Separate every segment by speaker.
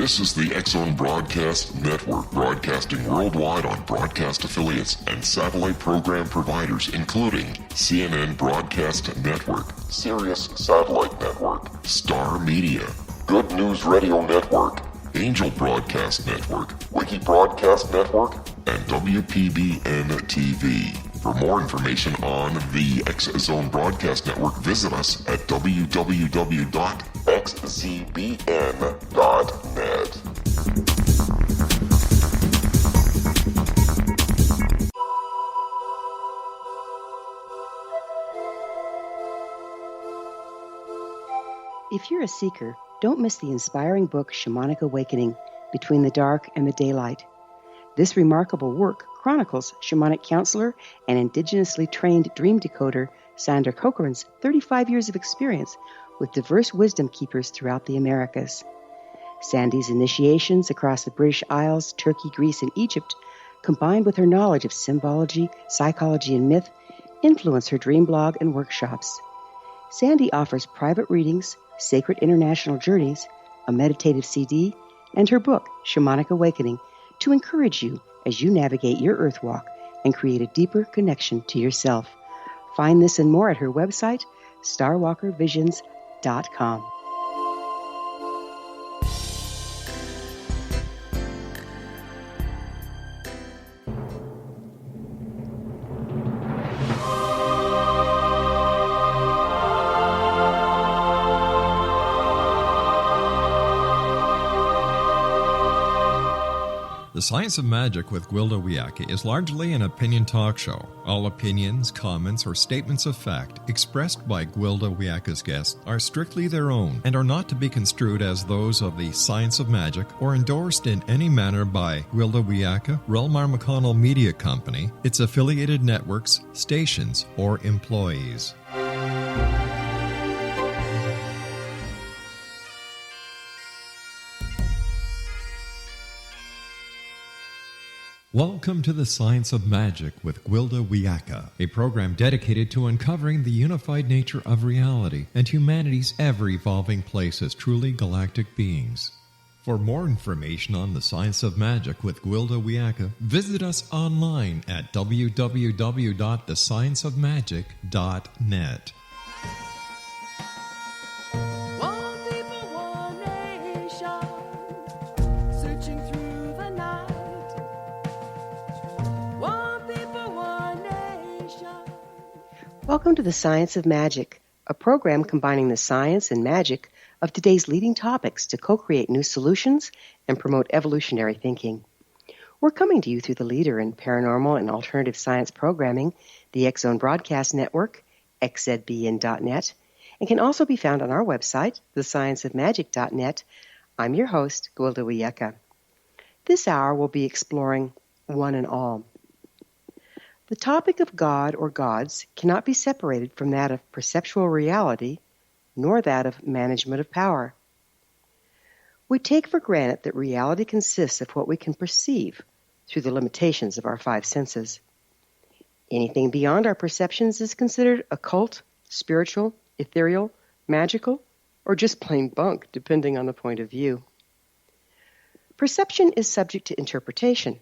Speaker 1: This is the X-Zone Broadcast Network, broadcasting worldwide on broadcast affiliates and satellite program providers, including CNN Broadcast Network, Sirius Satellite Network, Star Media, Good News Radio Network, Angel Broadcast Network, Wiki Broadcast Network, and WPBN TV. For more information on the X-Zone Broadcast Network, visit us at www.xzbn.net.
Speaker 2: If you're a seeker, don't miss the inspiring book Shamanic Awakening, Between the Dark and the Daylight. This remarkable work chronicles shamanic counselor and indigenously trained dream decoder Sandra Cochran's 35 years of experience with diverse wisdom keepers throughout the Americas. Sandy's initiations across the British Isles, Turkey, Greece, and Egypt, combined with her knowledge of symbology, psychology, and myth, influence her dream blog and workshops. Sandy offers private readings, sacred international journeys, a meditative CD, and her book, Shamanic Awakening, to encourage you as you navigate your earth walk and create a deeper connection to yourself. Find this and more at her website, starwalkervisions.com.
Speaker 3: The Science of Magic with Gwilda Wiyaka is largely an opinion talk show. All opinions, comments, or statements of fact expressed by Gwilda Wiyaka's guests are strictly their own and are not to be construed as those of the Science of Magic or endorsed in any manner by Gwilda Wiyaka, Relmar McConnell Media Company, its affiliated networks, stations, or employees. Welcome to the Science of Magic with Gwilda Wiyaka, a program dedicated to uncovering the unified nature of reality and humanity's ever-evolving place as truly galactic beings. For more information on the Science of Magic with Gwilda Wiyaka, visit us online at www.thescienceofmagic.net.
Speaker 2: Welcome to the Science of Magic, a program combining the science and magic of today's leading topics to co-create new solutions and promote evolutionary thinking. We're coming to you through the leader in paranormal and alternative science programming, the X-Zone Broadcast Network, xzbn.net, and can also be found on our website, thescienceofmagic.net. I'm your host, Gwilda Wiyaka. This hour we'll be exploring one and all. The topic of God or gods cannot be separated from that of perceptual reality, nor that of management of power. We take for granted that reality consists of what we can perceive through the limitations of our five senses. Anything beyond our perceptions is considered occult, spiritual, ethereal, magical, or just plain bunk, depending on the point of view. Perception is subject to interpretation.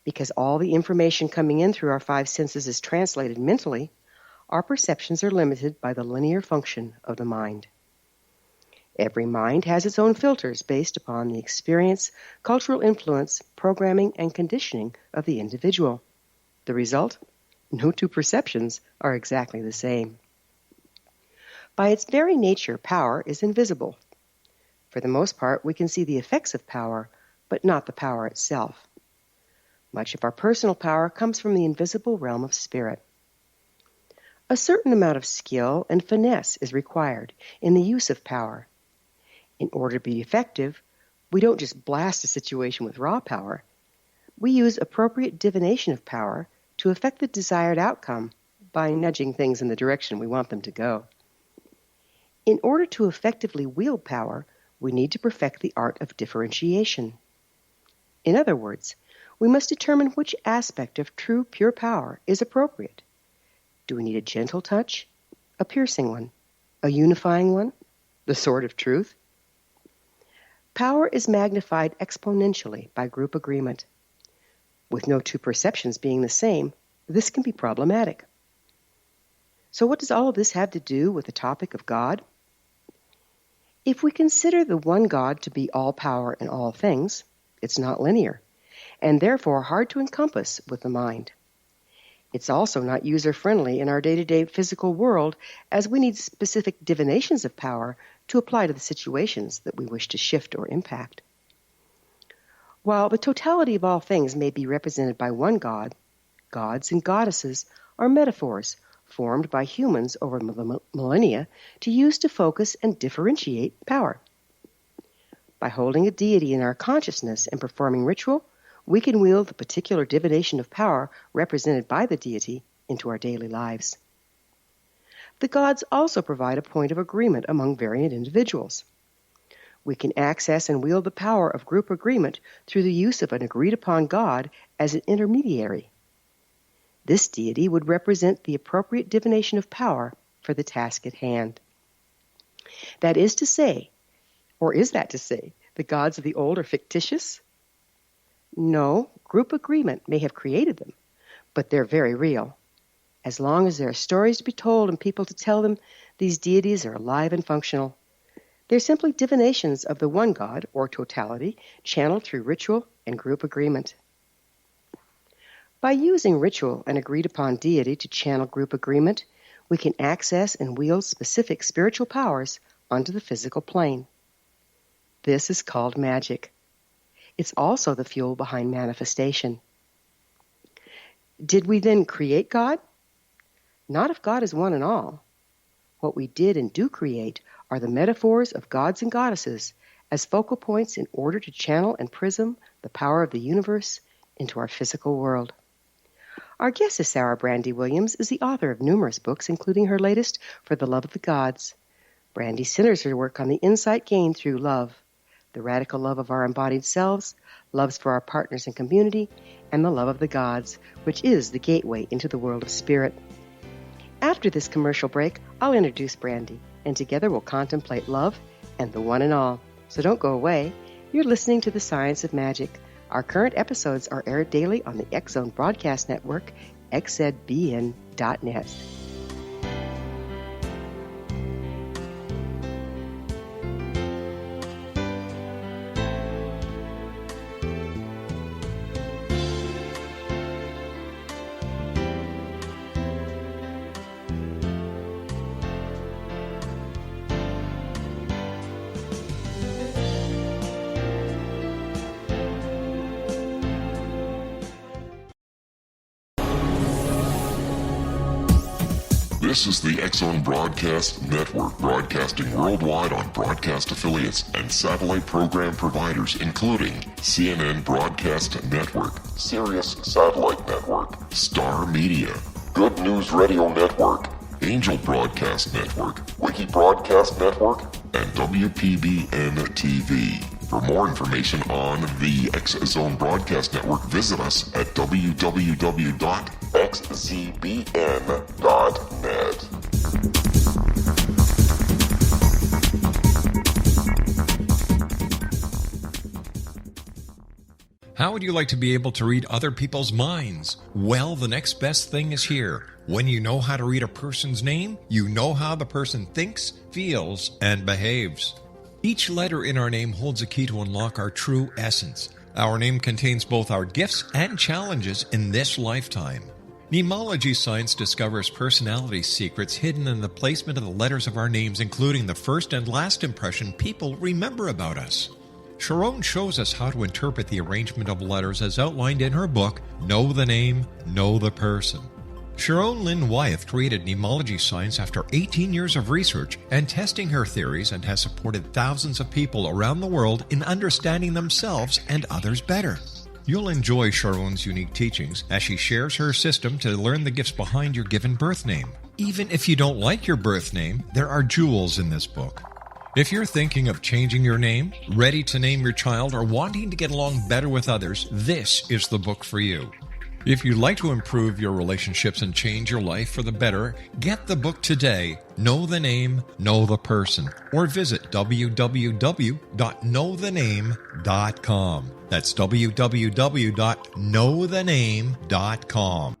Speaker 2: Because all the information coming in through our five senses is translated mentally, our perceptions are limited by the linear function of the mind. Every mind has its own filters based upon the experience, cultural influence, programming, and conditioning of the individual. The result? No two perceptions are exactly the same. By its very nature, power is invisible. For the most part, we can see the effects of power, but not the power itself. Much of our personal power comes from the invisible realm of spirit. A certain amount of skill and finesse is required in the use of power. In order to be effective, we don't just blast a situation with raw power. We use appropriate divination of power to affect the desired outcome by nudging things in the direction we want them to go. In order to effectively wield power, we need to perfect the art of differentiation. In other words, we must determine which aspect of true, pure power is appropriate. Do we need a gentle touch, a piercing one, a unifying one, the sword of truth? Power is magnified exponentially by group agreement. With no two perceptions being the same, this can be problematic. So what does all of this have to do with the topic of God? If we consider the one God to be all power in all things, it's not linear, and therefore hard to encompass with the mind. It's also not user-friendly in our day-to-day physical world, as we need specific divinations of power to apply to the situations that we wish to shift or impact. While the totality of all things may be represented by one God, gods and goddesses are metaphors formed by humans over the millennia to use to focus and differentiate power. By holding a deity in our consciousness and performing ritual, we can wield the particular divination of power represented by the deity into our daily lives. The gods also provide a point of agreement among variant individuals. We can access and wield the power of group agreement through the use of an agreed-upon God as an intermediary. This deity would represent the appropriate divination of power for the task at hand. That is to say, or is that to say, the gods of the old are fictitious? No, group agreement may have created them, but they're very real. As long as there are stories to be told and people to tell them, these deities are alive and functional. They're simply divinations of the one God, or totality, channeled through ritual and group agreement. By using ritual and agreed-upon deity to channel group agreement, we can access and wield specific spiritual powers onto the physical plane. This is called magic. It's also the fuel behind manifestation. Did we then create God? Not if God is one and all. What we did and do create are the metaphors of gods and goddesses as focal points in order to channel and prism the power of the universe into our physical world. Our guest this hour, Brandy Williams, is the author of numerous books, including her latest, For the Love of the Gods. Brandy centers her work on the insight gained through love, the radical love of our embodied selves, loves for our partners and community, and the love of the gods, which is the gateway into the world of spirit. After this commercial break, I'll introduce Brandy, and together we'll contemplate love and the one and all. So don't go away. You're listening to The Science of Magic. Our current episodes are aired daily on the X-Zone Broadcast Network, xzbn.net.
Speaker 1: This is the X-Zone Broadcast Network, broadcasting worldwide on broadcast affiliates and satellite program providers, including CNN Broadcast Network, Sirius Satellite Network, Star Media, Good News Radio Network, Angel Broadcast Network, Wiki Broadcast Network, and WPBN TV. For more information on the X-Zone Broadcast Network, visit us at www.xzbn.net.
Speaker 3: How would you like to be able to read other people's minds? Well, the next best thing is here. When you know how to read a person's name, you know how the person thinks, feels, and behaves. Each letter in our name holds a key to unlock our true essence. Our name contains both our gifts and challenges in this lifetime. Mnemology science discovers personality secrets hidden in the placement of the letters of our names, including the first and last impression people remember about us. Sharon shows us how to interpret the arrangement of letters as outlined in her book, Know the Name, Know the Person. Sharon Lynn Wyeth created mnemology science after 18 years of research and testing her theories, and has supported thousands of people around the world in understanding themselves and others better. You'll enjoy Sharon's unique teachings as she shares her system to learn the gifts behind your given birth name. Even if you don't like your birth name, there are jewels in this book. If you're thinking of changing your name, ready to name your child, or wanting to get along better with others, this is the book for you. If you'd like to improve your relationships and change your life for the better, get the book today, Know the Name, Know the Person, or visit www.knowthename.com. That's www.knowthename.com.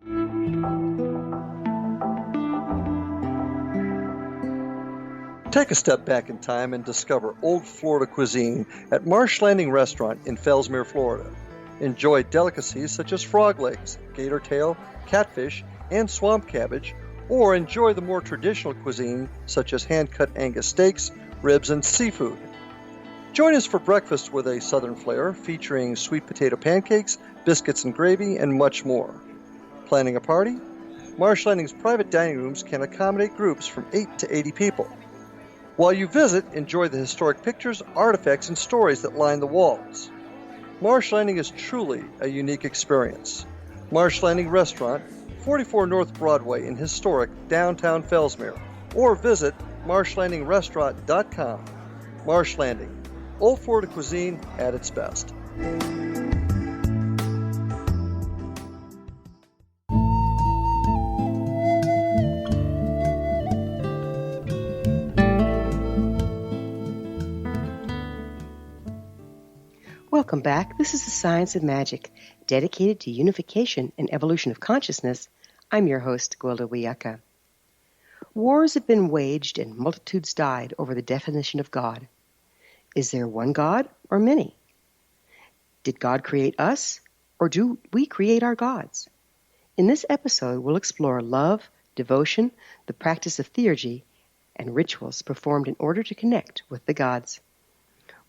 Speaker 4: Take a step back in time and discover old Florida cuisine at Marsh Landing Restaurant in Fellsmere, Florida. Enjoy delicacies such as frog legs, gator tail, catfish, and swamp cabbage, or enjoy the more traditional cuisine such as hand-cut Angus steaks, ribs, and seafood. Join us for breakfast with a southern flair featuring sweet potato pancakes, biscuits and gravy, and much more. Planning a party? Marsh Landing's private dining rooms can accommodate groups from 8 to 80 people. While you visit, enjoy the historic pictures, artifacts, and stories that line the walls. Marsh Landing is truly a unique experience. Marsh Landing Restaurant, 44 North Broadway in historic downtown Fellsmere, or visit marshlandingrestaurant.com. Marsh Landing, old Florida cuisine at its best.
Speaker 2: Welcome back. This is the Science of Magic, dedicated to unification and evolution of consciousness. I'm your host, Gwilda Wiyaka. Wars have been waged and multitudes died over the definition of God. Is there one God or many? Did God create us, or do we create our gods? In this episode, we'll explore love, devotion, the practice of theurgy, and rituals performed in order to connect with the gods.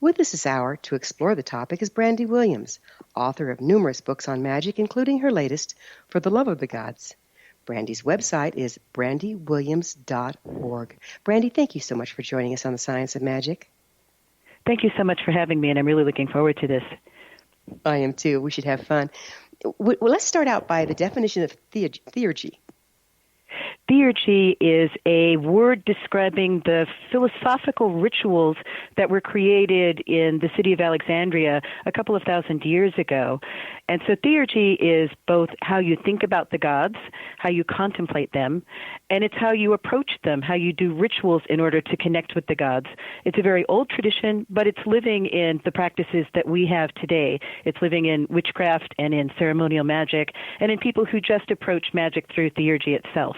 Speaker 2: With us this hour to explore the topic is Brandy Williams, author of numerous books on magic, including her latest, For the Love of the Gods. Brandy's website is brandywilliams.org. Brandy, thank you so much for joining us on the Science of Magic.
Speaker 5: Thank you so much for having me, and I'm really looking forward to this.
Speaker 2: I am too. We should have fun. Well, let's start out by the definition of theurgy.
Speaker 5: Theurgy is a word describing the philosophical rituals that were created in the city of Alexandria a couple of thousand years ago. And so theurgy is both how you think about the gods, how you contemplate them, and it's how you approach them, how you do rituals in order to connect with the gods. It's a very old tradition, but it's living in the practices that we have today. It's living in witchcraft and in ceremonial magic and in people who just approach magic through theurgy itself.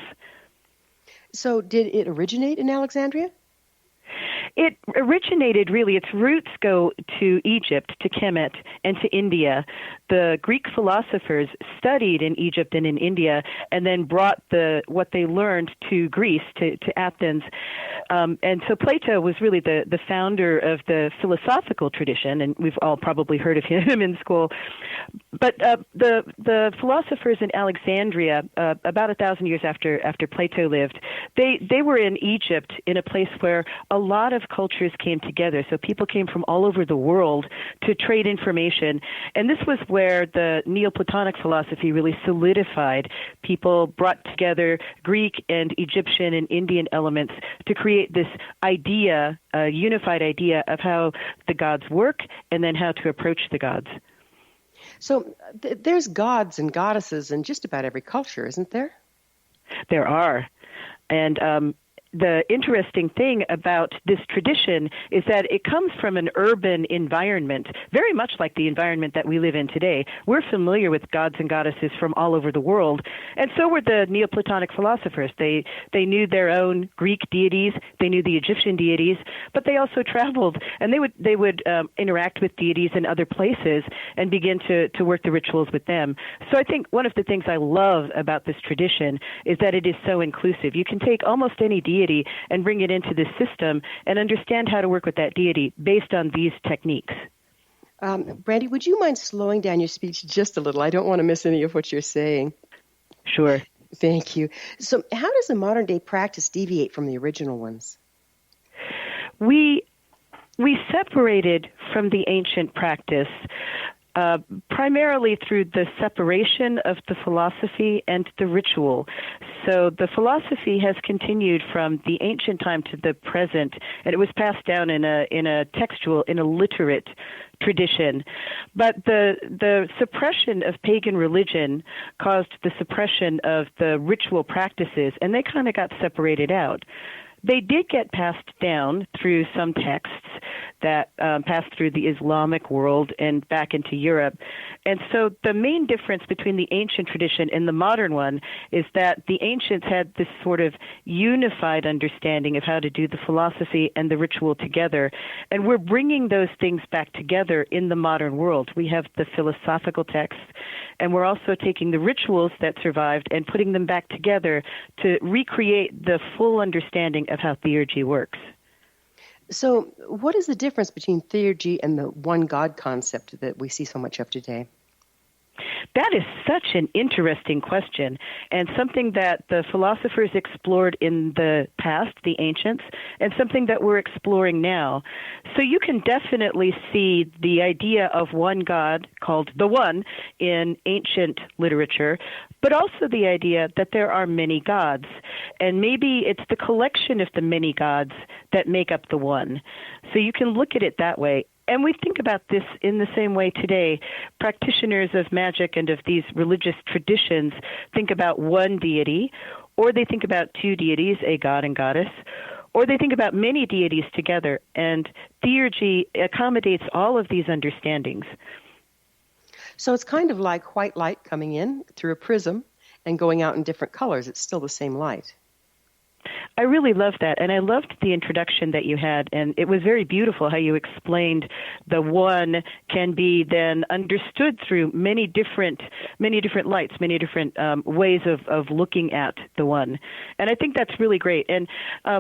Speaker 2: So did it originate in Alexandria?
Speaker 5: It originated, really, its roots go to Egypt, to Kemet, and to India. The Greek philosophers studied in Egypt and in India and then brought what they learned to Greece, to Athens. And so Plato was really the founder of the philosophical tradition, and we've all probably heard of him in school. But the philosophers in Alexandria, about 1,000 years after Plato lived, they were in Egypt, in a place where a lot of cultures came together. So people came from all over the world to trade information. And this was where the Neoplatonic philosophy really solidified. People brought together Greek and Egyptian and Indian elements to create this idea, a unified idea of how the gods work and then how to approach the gods.
Speaker 2: So there's gods and goddesses in just about every culture, isn't there?
Speaker 5: There are. And the interesting thing about this tradition is that it comes from an urban environment, very much like the environment that we live in today. We're familiar with gods and goddesses from all over the world, and so were the Neoplatonic philosophers. They knew their own Greek deities, they knew the Egyptian deities, but they also traveled, and they would interact with deities in other places and begin to work the rituals with them. So I think one of the things I love about this tradition is that it is so inclusive. You can take almost any deity and bring it into this system and understand how to work with that deity based on these techniques.
Speaker 2: Brandy, would you mind slowing down your speech just a little? I don't want to miss any of what you're saying.
Speaker 5: Sure.
Speaker 2: Thank you. So how does the modern-day practice deviate from the original ones?
Speaker 5: We separated from the ancient practice primarily through the separation of the philosophy and the ritual. So the philosophy has continued from the ancient time to the present, and it was passed down in a textual, in a literate tradition. But the suppression of pagan religion caused the suppression of the ritual practices, and they kind of got separated out. They did get passed down through some texts that passed through the Islamic world and back into Europe. And so the main difference between the ancient tradition and the modern one is that the ancients had this sort of unified understanding of how to do the philosophy and the ritual together. And we're bringing those things back together in the modern world. We have the philosophical texts, and we're also taking the rituals that survived and putting them back together to recreate the full understanding of how theurgy works.
Speaker 2: So what is the difference between theurgy and the one God concept that we see so much of today?
Speaker 5: That is such an interesting question, and something that the philosophers explored in the past, the ancients, and something that we're exploring now. So you can definitely see the idea of one God called the One in ancient literature, but also the idea that there are many gods, and maybe it's the collection of the many gods that make up the One. So you can look at it that way. And we think about this in the same way today. Practitioners of magic and of these religious traditions think about one deity, or they think about two deities, a god and goddess, or they think about many deities together. And theurgy accommodates all of these understandings.
Speaker 2: So it's kind of like white light coming in through a prism and going out in different colors. It's still the same light.
Speaker 5: I really loved that, and I loved the introduction that you had, and it was very beautiful how you explained the one can be then understood through many different lights, many different ways of looking at the one. And I think that's really great. And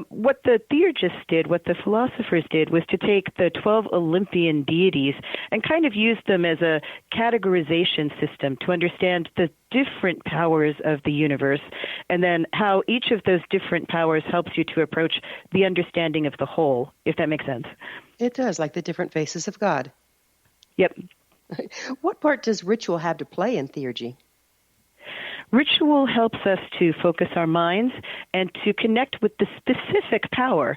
Speaker 5: what the theurgists did, what the philosophers did, was to take the 12 Olympian deities and kind of use them as a categorization system to understand the different powers of the universe, and then how each of those different powers helps you to approach the understanding of the whole, if that makes sense.
Speaker 2: It does, like the different faces of God.
Speaker 5: Yep.
Speaker 2: What part does ritual have to play in theurgy?
Speaker 5: Ritual helps us to focus our minds and to connect with the specific power.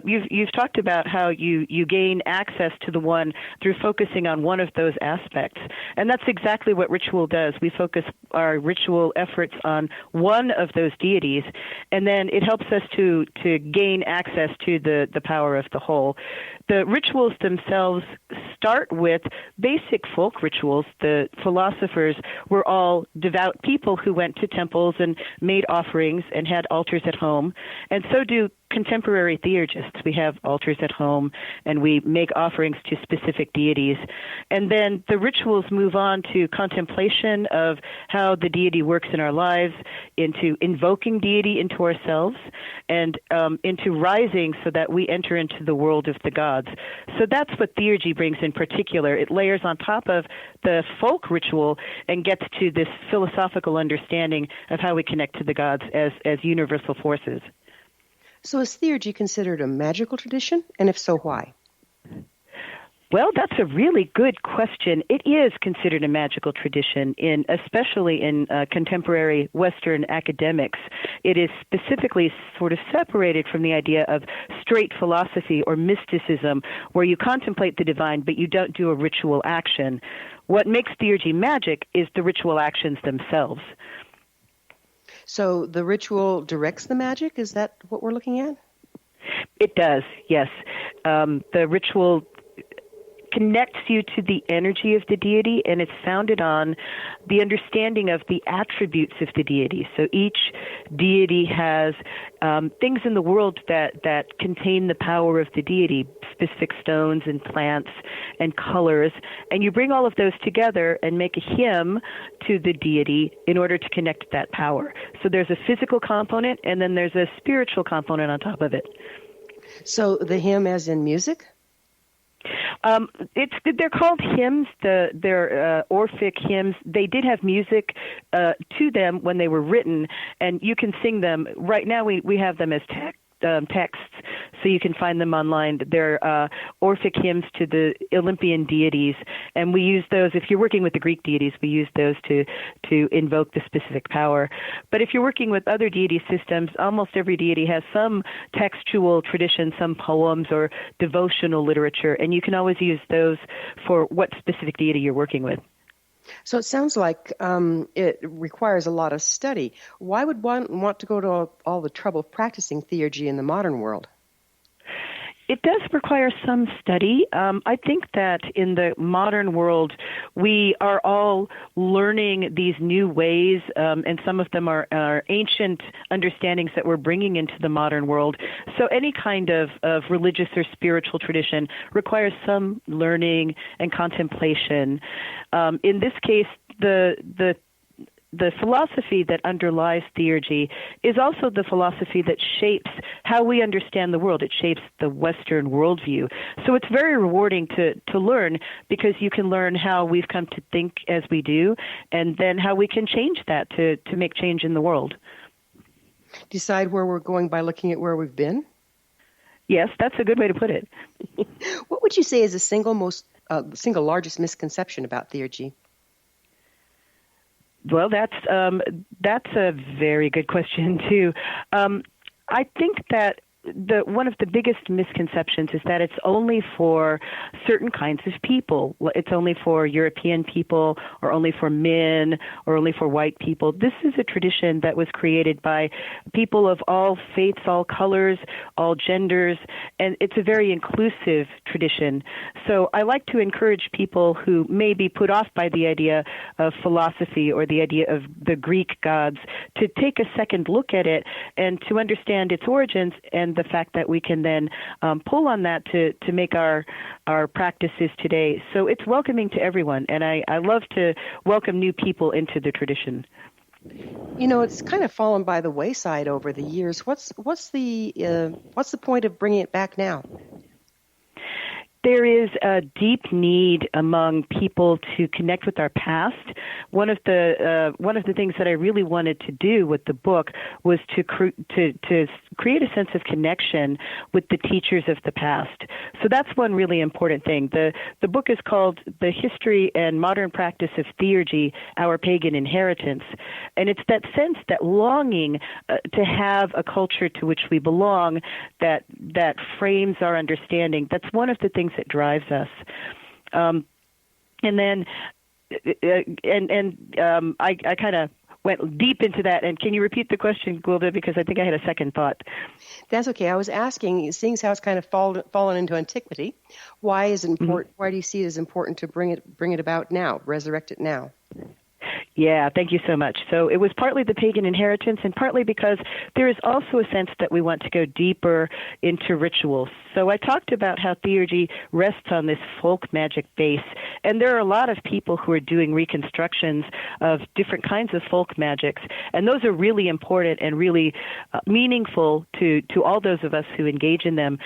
Speaker 5: You've talked about how you gain access to the one through focusing on one of those aspects. And that's exactly what ritual does. We focus our ritual efforts on one of those deities, and then it helps us to gain access to the power of the whole. The rituals themselves start with basic folk rituals. The philosophers were all devout people who went to temples and made offerings and had altars at home, and so do contemporary theurgists. We have altars at home, and we make offerings to specific deities. And then the rituals move on to contemplation of how the deity works in our lives, into invoking deity into ourselves, and into rising so that we enter into the world of the gods. So that's what theurgy brings in particular. It layers on top of the folk ritual and gets to this philosophical understanding of how we connect to the gods as universal forces.
Speaker 2: So is theurgy considered a magical tradition? And if so, why?
Speaker 5: Well, that's a really good question. It is considered a magical tradition, especially in contemporary Western academics. It is specifically sort of separated from the idea of straight philosophy or mysticism, where you contemplate the divine, but you don't do a ritual action. What makes theurgy magic is the ritual actions themselves.
Speaker 2: So the ritual directs the magic? Is that what we're looking at?
Speaker 5: It does, yes. The ritual connects you to the energy of the deity, and it's founded on the understanding of the attributes of the deity. So each deity has things in the world that contain the power of the deity, specific stones and plants and colors, and you bring all of those together and make a hymn to the deity in order to connect that power. So there's a physical component, and then there's a spiritual component on top of it.
Speaker 2: So the hymn as in music?
Speaker 5: They're called hymns. They're Orphic hymns. They did have music to them when they were written, and you can sing them. Right now we have them as texts, so you can find them online. They're Orphic hymns to the Olympian deities, and we use those. If you're working with the Greek deities, we use those to invoke the specific power. But if you're working with other deity systems, almost every deity has some textual tradition, some poems or devotional literature, and you can always use those for what specific deity you're working with.
Speaker 2: So it sounds like it requires a lot of study. Why would one want to go to all the trouble of practicing theurgy in the modern world?
Speaker 5: It does require some study. I think that in the modern world, we are all learning these new ways, and some of them are ancient understandings that we're bringing into the modern world. So any kind of religious or spiritual tradition requires some learning and contemplation. In this case, the philosophy that underlies theurgy is also the philosophy that shapes how we understand the world. It shapes the Western worldview. So it's very rewarding to learn, because you can learn how we've come to think as we do, and then how we can change that to make change in the world.
Speaker 2: Decide where we're going by looking at where we've been?
Speaker 5: Yes, that's a good way to put it.
Speaker 2: What would you say is the single largest misconception about theurgy?
Speaker 5: Well, that's a very good question too. I think that one of the biggest misconceptions is that it's only for certain kinds of people. It's only for European people, or only for men, or only for white people. This is a tradition that was created by people of all faiths, all colors, all genders, and it's a very inclusive tradition. So I like to encourage people who may be put off by the idea of philosophy or the idea of the Greek gods to take a second look at it and to understand its origins, and the fact that we can then pull on that to make our practices today. So it's welcoming to everyone, and I love to welcome new people into the tradition.
Speaker 2: You know, it's kind of fallen by the wayside over the years. What's the point of bringing it back now?
Speaker 5: There is a deep need among people to connect with our past. One of the things that I really wanted to do with the book was to create a sense of connection with the teachers of the past. So that's one really important thing. The book is called The History and Modern Practice of Theurgy, Our Pagan Inheritance. And it's that sense, that longing to have a culture to which we belong, that frames our understanding. That's one of the things that drives us. And then I kind of went deep into that. And can you repeat the question, Gwilda, because I think I had a second thought.
Speaker 2: That's okay. I was asking, seeing how it's kind of fallen into antiquity, why is it important? Why do you see it as important to bring it about now, resurrect it now?
Speaker 5: Yeah, thank you so much. So it was partly the pagan inheritance, and partly because there is also a sense that we want to go deeper into rituals. So I talked about how theurgy rests on this folk magic base, and there are a lot of people who are doing reconstructions of different kinds of folk magics, and those are really important and really meaningful to all those of us who engage in them.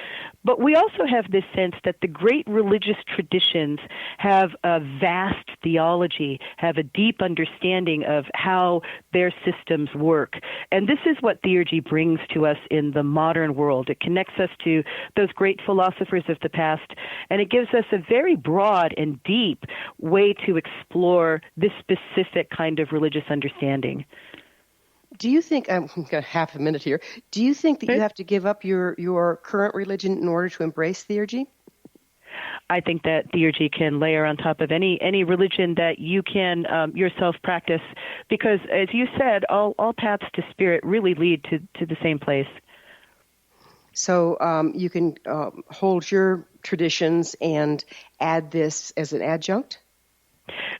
Speaker 5: But we also have this sense that the great religious traditions have a vast theology, have a deep understanding of how their systems work. And this is what theurgy brings to us in the modern world. It connects us to those great philosophers of the past, and it gives us a very broad and deep way to explore this specific kind of religious understanding.
Speaker 2: Do you think, I've got half a minute here, do you think that you have to give up your current religion in order to embrace theurgy?
Speaker 5: I think that theurgy can layer on top of any religion that you can yourself practice, because, as you said, all paths to spirit really lead to the same place. So
Speaker 2: you can hold your traditions and add this as an adjunct?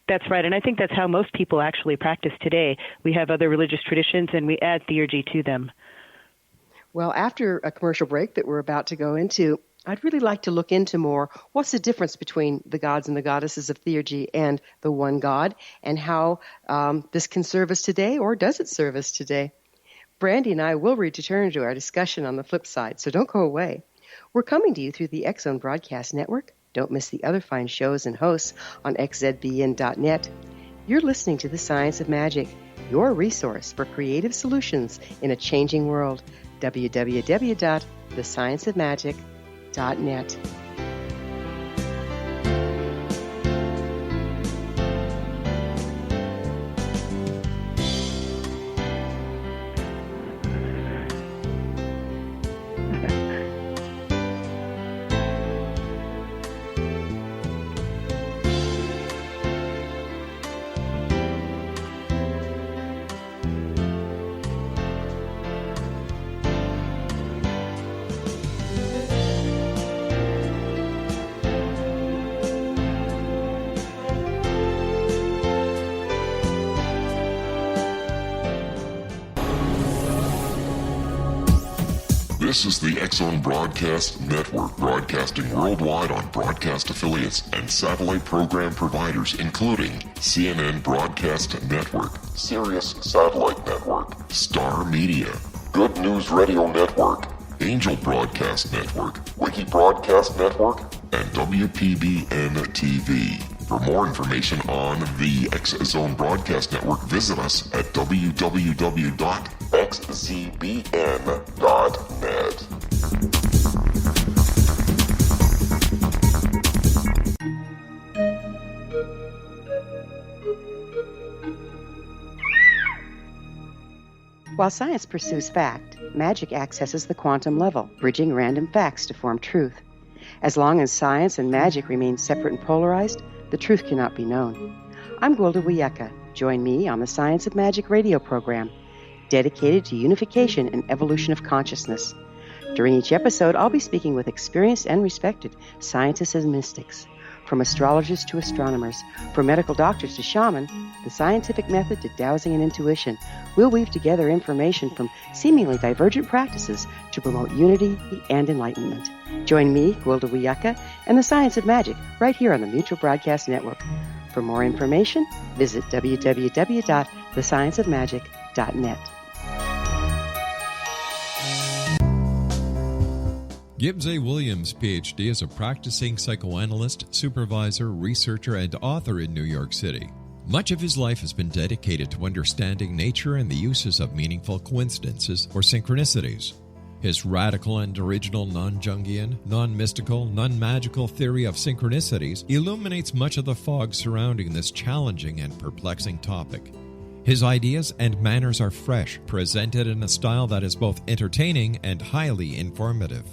Speaker 5: That's right, and I think that's how most people actually practice today. We have other religious traditions, and we add theurgy to them.
Speaker 2: Well, after a commercial break that we're about to go into, I'd really like to look into more what's the difference between the gods and the goddesses of theurgy and the one God, and how this can serve us today, or does it serve us today? Brandy and I will return to our discussion on the flip side, so don't go away. We're coming to you through the X-Zone Broadcast Network. Don't miss the other fine shows and hosts on xzbn.net. You're listening to The Science of Magic, your resource for creative solutions in a changing world. www.thescienceofmagic.net.
Speaker 1: This is the X-Zone Broadcast Network, broadcasting worldwide on broadcast affiliates and satellite program providers, including CNN Broadcast Network, Sirius Satellite Network, Star Media, Good News Radio Network, Angel Broadcast Network, Wiki Broadcast Network, and WPBN TV. For more information on the X-Zone Broadcast Network, visit us at www.xzbn.net.
Speaker 2: While science pursues fact, magic accesses the quantum level, bridging random facts to form truth. As long as science and magic remain separate and polarized, the truth cannot be known. I'm Gwilda Wiyaka. Join me on the Science of Magic radio program, dedicated to unification and evolution of consciousness. During each episode, I'll be speaking with experienced and respected scientists and mystics. From astrologers to astronomers, from medical doctors to shaman, the scientific method to dowsing and intuition, we'll weave together information from seemingly divergent practices to promote unity and enlightenment. Join me, Gwilda Wiyaka, and the Science of Magic right here on the Mutual Broadcast Network. For more information, visit www.thescienceofmagic.net.
Speaker 3: Gibbs A. Williams, Ph.D., is a practicing psychoanalyst, supervisor, researcher, and author in New York City. Much of his life has been dedicated to understanding nature and the uses of meaningful coincidences or synchronicities. His radical and original non-Jungian, non-mystical, non-magical theory of synchronicities illuminates much of the fog surrounding this challenging and perplexing topic. His ideas and manners are fresh, presented in a style that is both entertaining and highly informative.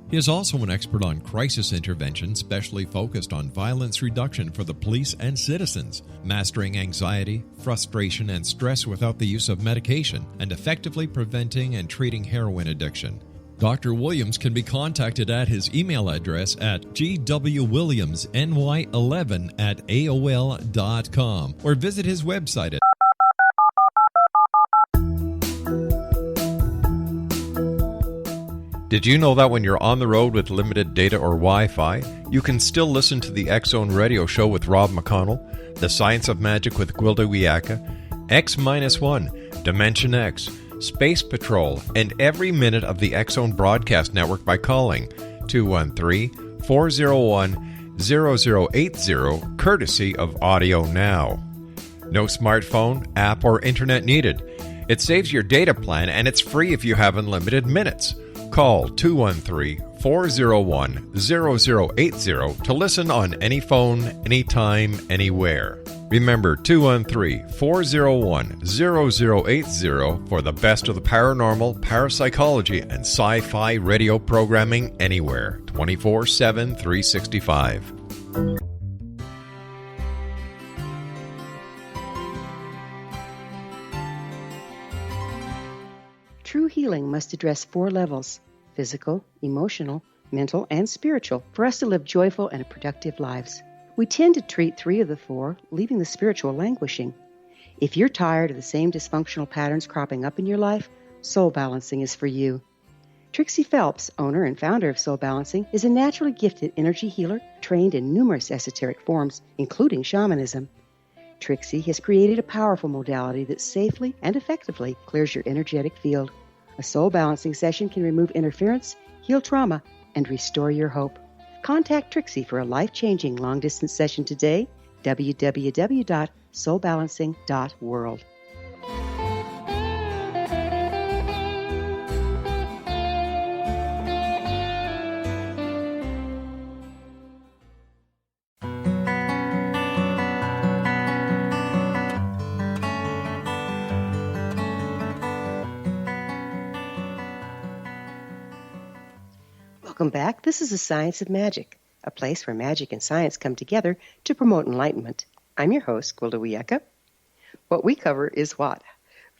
Speaker 3: He is also an expert on crisis intervention, specially focused on violence reduction for the police and citizens, mastering anxiety, frustration, and stress without the use of medication, and effectively preventing and treating heroin addiction. Dr. Williams can be contacted at his email address at gwilliamsny11@aol.com or visit his website at Did you know that when you're on the road with limited data or Wi-Fi, you can still listen to the X-Zone Radio Show with Rob McConnell, The Science of Magic with Gwilda Wiyaka, X-1, Dimension X, Space Patrol, and every minute of the X-Zone Broadcast Network by calling 213-401-0080, courtesy of Audio Now. No smartphone, app, or internet needed. It saves your data plan, and it's free if you have unlimited minutes. Call 213-401-0080 to listen on any phone, anytime, anywhere. Remember 213-401-0080 for the best of the paranormal, parapsychology, and sci-fi radio programming anywhere, 24/7, 365.
Speaker 2: True healing must address 4 levels: physical, emotional, mental, and spiritual, for us to live joyful and productive lives. We tend to treat 3 of the 4, leaving the spiritual languishing. If you're tired of the same dysfunctional patterns cropping up in your life, soul balancing is for you. Trixie Phelps, owner and founder of Soul Balancing, is a naturally gifted energy healer trained in numerous esoteric forms, including shamanism. Trixie has created a powerful modality that safely and effectively clears your energetic field. A soul balancing session can remove interference, heal trauma, and restore your hope. Contact Trixie for a life-changing long-distance session today, www.soulbalancing.world. Welcome back. This is the Science of Magic, a place where magic and science come together to promote enlightenment. I'm your host, Gwilda Wiyaka. What we cover is what?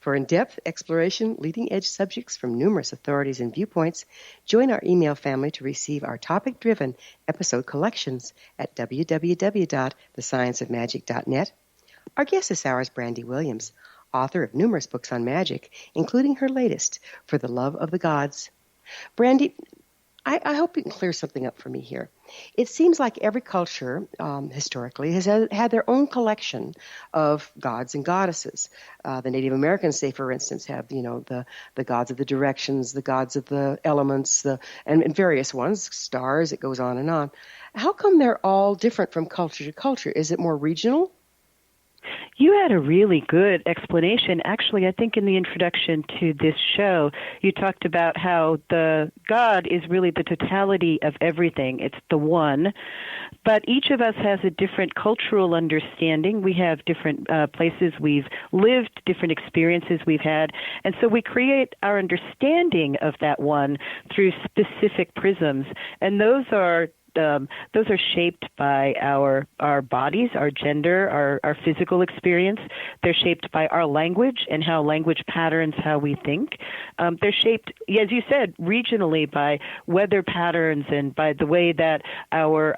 Speaker 2: For in-depth exploration, leading-edge subjects from numerous authorities and viewpoints, join our email family to receive our topic-driven episode collections at www.thescienceofmagic.net. Our guest this hour is Brandy Williams, author of numerous books on magic, including her latest, For the Love of the Gods. Brandy, I hope you can clear something up for me here. It seems like every culture, historically, has had their own collection of gods and goddesses. The Native Americans, say, for instance, have, the gods of the directions, the gods of the elements, and various ones, stars, it goes on and on. How come they're all different from culture to culture? Is it more regional?
Speaker 5: You had a really good explanation. Actually, I think in the introduction to this show, you talked about how the God is really the totality of everything. It's the one. But each of us has a different cultural understanding. We have different places we've lived, different experiences we've had. And so we create our understanding of that one through specific prisms. And those are shaped by our bodies, our gender, our physical experience. They're shaped by our language and how language patterns how we think. They're shaped, as you said, regionally by weather patterns and by the way that our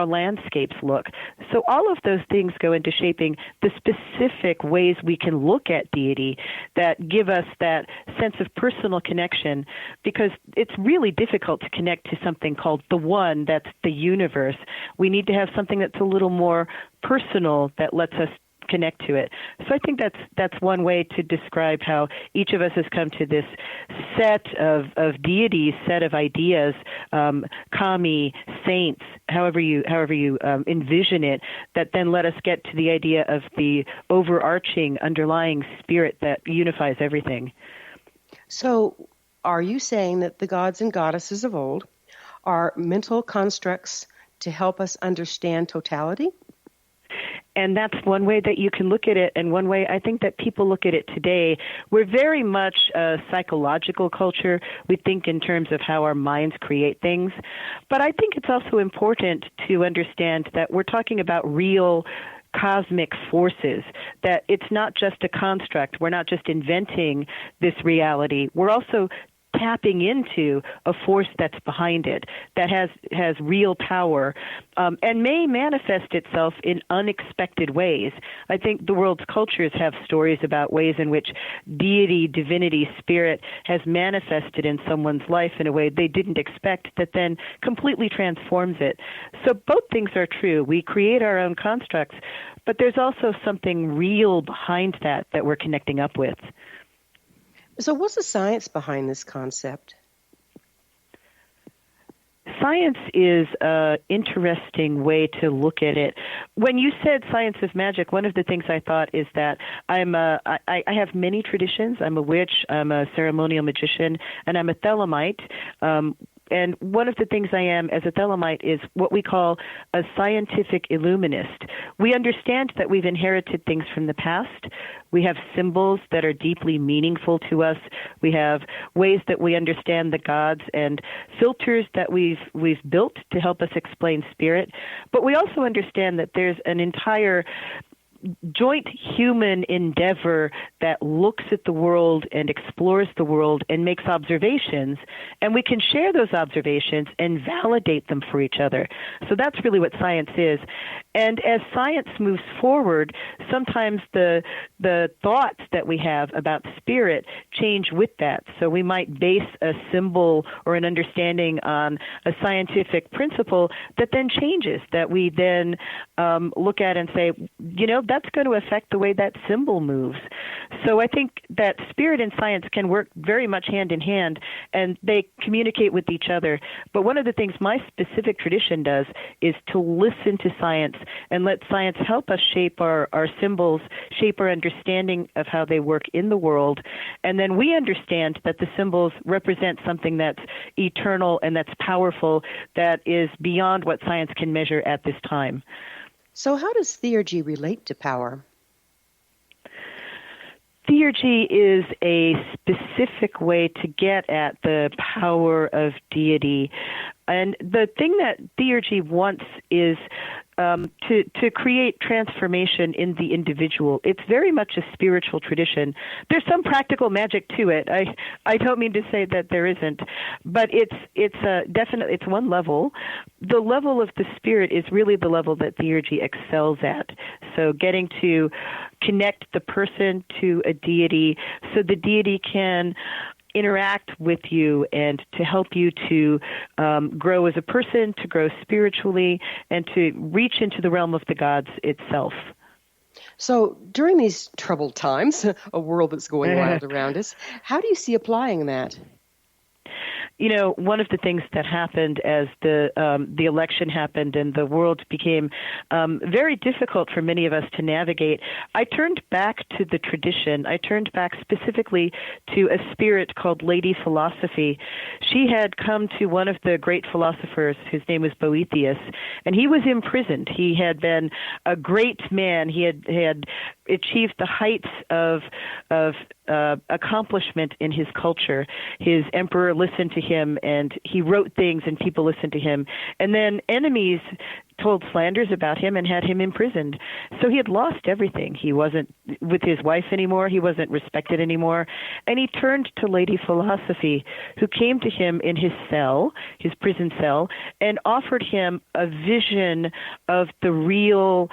Speaker 5: landscapes look. So all of those things go into shaping the specific ways we can look at deity that give us that sense of personal connection, because it's really difficult to connect to something called the one, that's the universe. We need to have something that's a little more personal that lets us connect to it. So I think that's one way to describe how each of us has come to this set of deities, set of ideas, kami, saints, however you envision it, that then let us get to the idea of the overarching, underlying spirit that unifies everything.
Speaker 2: So are you saying that the gods and goddesses of old are mental constructs to help us understand totality?
Speaker 5: And that's one way that you can look at it, and one way I think that people look at it today. We're very much a psychological culture. We think in terms of how our minds create things. But I think it's also important to understand that we're talking about real cosmic forces, that it's not just a construct. We're not just inventing this reality. We're also tapping into a force that's behind it, that has real power, and may manifest itself in unexpected ways. I think the world's cultures have stories about ways in which deity, divinity, spirit has manifested in someone's life in a way they didn't expect, that then completely transforms it. So both things are true. We create our own constructs, but there's also something real behind that we're connecting up with.
Speaker 2: So what's the science behind this concept?
Speaker 5: Science is an interesting way to look at it. When you said science of magic, one of the things I thought is that I have many traditions. I'm a witch, I'm a ceremonial magician, and I'm a Thelemite. And one of the things I am as a Thelemite is what we call a scientific illuminist. We understand that we've inherited things from the past. We have symbols that are deeply meaningful to us. We have ways that we understand the gods and filters that we've built to help us explain spirit. But we also understand that there's an entire joint human endeavor that looks at the world and explores the world and makes observations, and we can share those observations and validate them for each other. So that's really what science is. And as science moves forward, sometimes the thoughts that we have about spirit change with that. So we might base a symbol or an understanding on a scientific principle that then changes, that we then look at and say, that's going to affect the way that symbol moves. So I think that spirit and science can work very much hand in hand, and they communicate with each other. But one of the things my specific tradition does is to listen to science and let science help us shape our symbols, shape our understanding of how they work in the world. And then we understand that the symbols represent something that's eternal and that's powerful, that is beyond what science can measure at this time.
Speaker 2: So how does theurgy relate to power?
Speaker 5: Theurgy is a specific way to get at the power of deity. And the thing that theurgy wants is to create transformation in the individual. It's very much a spiritual tradition. There's some practical magic to it. I don't mean to say that there isn't, but it's definitely, it's one level. The level of the spirit is really the level that theurgy excels at. So getting to connect the person to a deity so the deity can interact with you and to help you to grow as a person, to grow spiritually, and to reach into the realm of the gods itself.
Speaker 2: So during these troubled times, a world that's going wild around us, how do you see applying that?
Speaker 5: You know, one of the things that happened as the election happened and the world became very difficult for many of us to navigate, I turned back to the tradition. I turned back specifically to a spirit called Lady Philosophy. She had come to one of the great philosophers, whose name was Boethius, and he was imprisoned. He had been a great man. He had achieved the heights of accomplishment in his culture. His emperor listened to him, and he wrote things, and people listened to him. And then enemies told slanders about him and had him imprisoned. So he had lost everything. He wasn't with his wife anymore. He wasn't respected anymore. And he turned to Lady Philosophy, who came to him in his cell, his prison cell, and offered him a vision of the real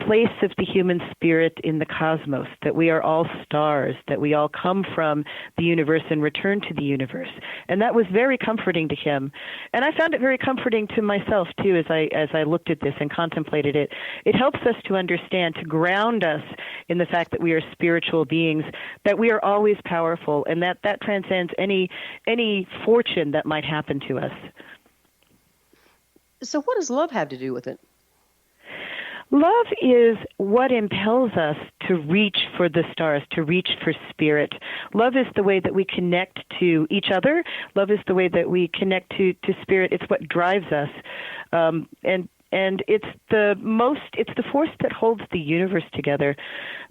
Speaker 5: place of the human spirit in the cosmos, that we are all stars, that we all come from the universe and return to the universe. And that was very comforting to him. And I found it very comforting to myself, too, as I looked at this and contemplated it. It helps us to understand, to ground us in the fact that we are spiritual beings, that we are always powerful, and that transcends any fortune that might happen to us.
Speaker 2: So what does love have to do with it?
Speaker 5: Love is what impels us to reach for the stars, to reach for spirit. Love is the way that we connect to each other. Love is the way that we connect to spirit. It's what drives us. And it's the force that holds the universe together.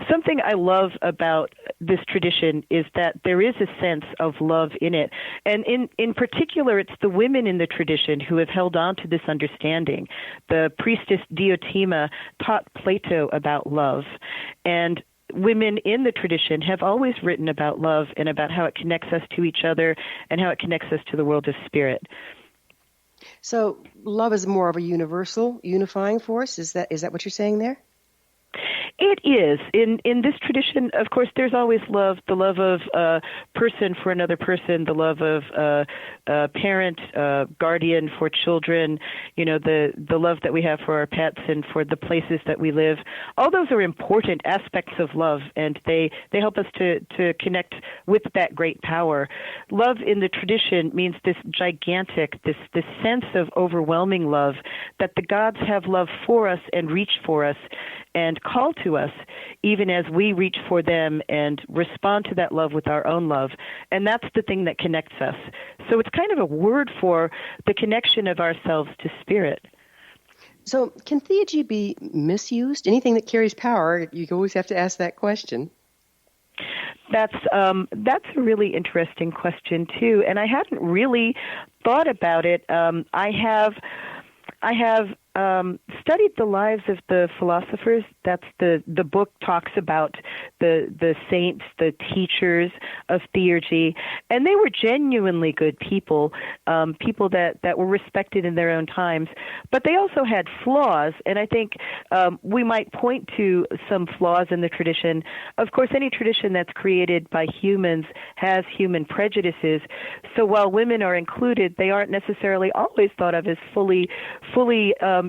Speaker 5: Something I love about this tradition is that there is a sense of love in it. And in particular, it's the women in the tradition who have held on to this understanding. The priestess Diotima taught Plato about love. And women in the tradition have always written about love and about how it connects us to each other and how it connects us to the world of spirit.
Speaker 2: So love is more of a universal, unifying force? Is that what you're saying there?
Speaker 5: It is. In this tradition, of course, there's always love, the love of a person for another person, the love of a parent, guardian for children, you know, the love that we have for our pets and for the places that we live. All those are important aspects of love, and they help us to connect with that great power. Love in the tradition means this gigantic, this sense of overwhelming love, that the gods have love for us and reach for us and call to us, even as we reach for them and respond to that love with our own love. And that's the thing that connects us. So it's kind of a word for the connection of ourselves to spirit.
Speaker 2: So can theurgy be misused? Anything that carries power, you always have to ask that question.
Speaker 5: That's a really interesting question, too. And I hadn't really thought about it. I have studied the lives of the philosophers. That's the book talks about the saints, the teachers of theurgy, and they were genuinely good people, people that were respected in their own times. But they also had flaws, and I think we might point to some flaws in the tradition. Of course, any tradition that's created by humans has human prejudices. So while women are included, they aren't necessarily always thought of as fully